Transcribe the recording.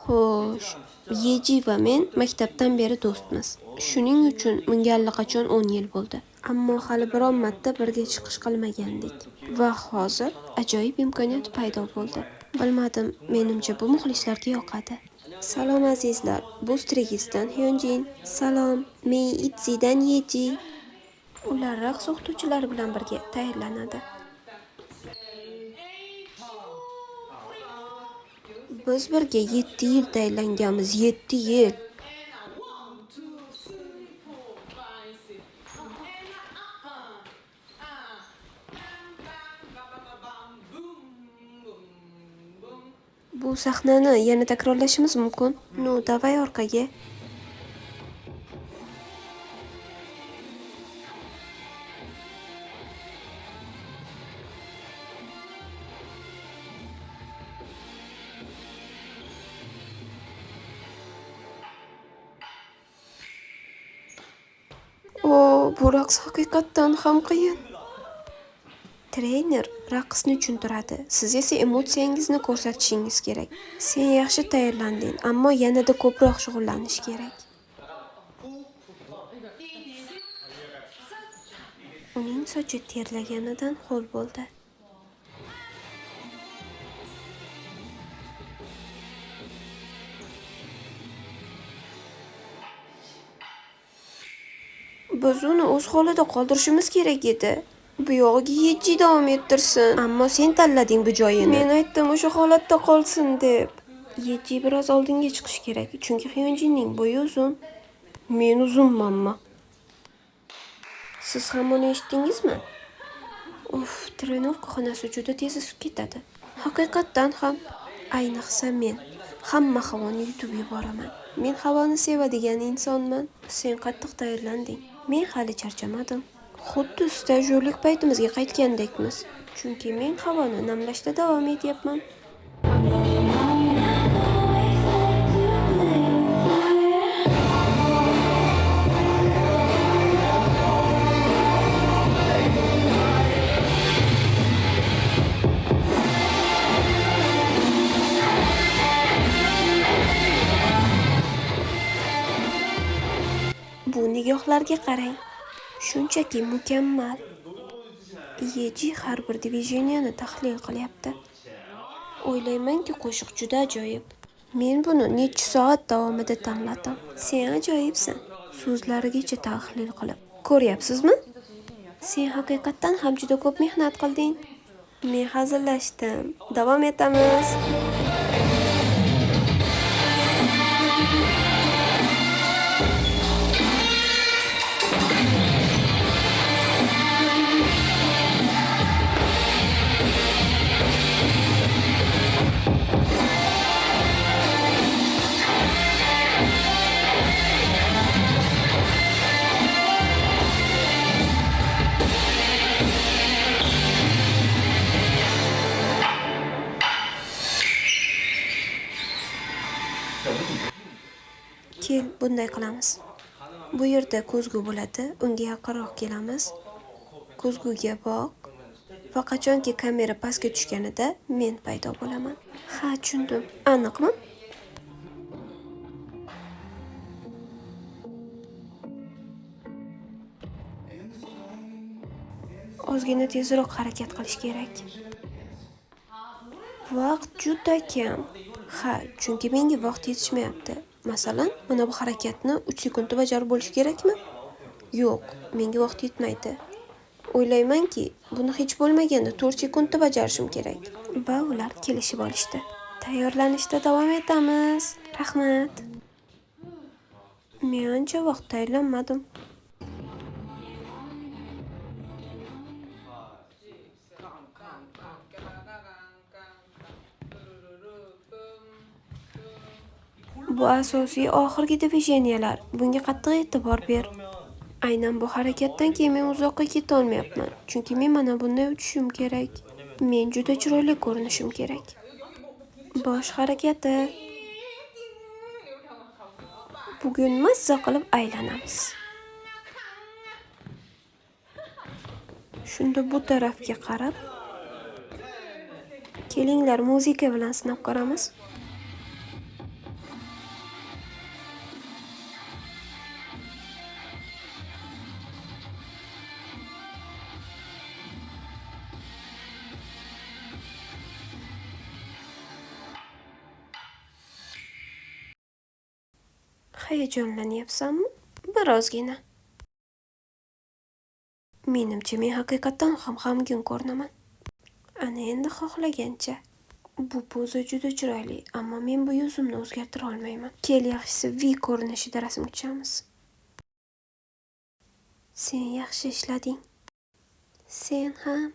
Xo'sh, Yeji va men maktabdan beri do'stmiz. Shuning uchun bunga allaqachon 10 yil bo'ldi. Ammo hali biron marta birga chiqish qilmagandik. Va hozir ajoyib imkoniyat paydo bo'ldi. Bilmadim, menimcha bu muxlislarga yoqadi. Salom azizlar, bu Strigizdan Hyunjin. Salom, men Itzidan Yeji. Ular raqs o'qituvchilari bilan birga tayyorlanadi. Biz birga 7 yil tayyorlanganmiz, 7 yil. Bu sahnani yana takrorlashimiz mumkin. Nu, davay orqaga. Bu raqs haqiqatdan ham qiyin. Trener raqsni tushuntiradi, siz esa emotsiyangizni ko'rsatishingiz kerak. Sen yaxshi tayyorlanding, ammo yanada ko'proq shug'ullanish kerak. Uning sochi terlaganidan ho'l bo'ldi. Biz uni o'z holida qoldirishimiz kerak edi. Bu yog'iga Yeji davom ettirsin. Ammo sen tanlading bu joyini. Men aytdim o'sha holatda qolsin deb. Yeji biroz oldinga chiqish kerak, chunki Hyunjinning bo'yi uzun. Men uzunmanmi? Siz ham uni eshitdingizmi? Trenirovka xonasi juda tez isib ketadi. Haqiqatdan ham, ayniqsa men hamma havoni yutib yuboraman. Men havoni sevadigan insonman. Sen qattiq tayyorlanding. Men hali charchamadim. Xuddi stajyorlik paytimizga qaytgandekmiz. Chunki men havoni namlashda davom etyapman. Bu nigohlarga qarang. Shunchaki mukammal. Yeji har bir divideniyani tahlil qilyapti. O'ylaymanki, qo'shiq juda ajoyib. Men buni necha soat davomida tanladim. Sen ajoyibsan. So'zlarigacha tahlil qilib. Ko'ryapsizmi? Sen haqiqatdan ham juda ko'p mehnat qilding. Men hazillashdim. Davom etamiz. Kel, bunday qilamiz. Bu yerda ko'zgu bo'ladi, unga yaqinroq kelamiz. Ko'zguga boq va qachonki kamera pastga tushganida men paydo bo'laman. Ha, tushundim. Aniqmi? Ozgina tezroq harakat qilish kerak. Vaqt juda kam. Ha, chunki menga vaqt yetishmayapti. Masalan, mana bu harakatni 3 sekundda bajarib bo'lish kerakmi? Yo'q, menga vaqt yetmaydi. O'ylaymanki, buni hech bo'lmaganda 4 sekundda bajarishim kerak. Va ular kelishib olishdi. Tayyorlanishda davom etamiz. Rahmat. Men ancha vaqt tayyorlanmadim. Bu asosiy oxirgi divizeniyalar. Bunga qattiq e'tibor ber. Aynan bu harakatdan keyin men uzoqqa keta olmayapman. Chunki men mana bunday uchishim kerak. Men juda chiroyli ko'rinishim kerak. Bosh harakati. Bugun mazza qilib aylanamiz. Shunda bu tarafga qarab, kelinglar muzika bilan sinab ko'ramiz. Hayajonlanyapsanmi? Birozgina. Menimcha men haqiqatan ham g'amgin ko'rinaman. Ana endi xohlagancha. Bu poza juda chiroyli, ammo men bu yuzimni o'zgartira olmayman. Kel, yaxshisi V ko'rinishida rasm chizamiz. Sen yaxshi ishlading. Sen ham.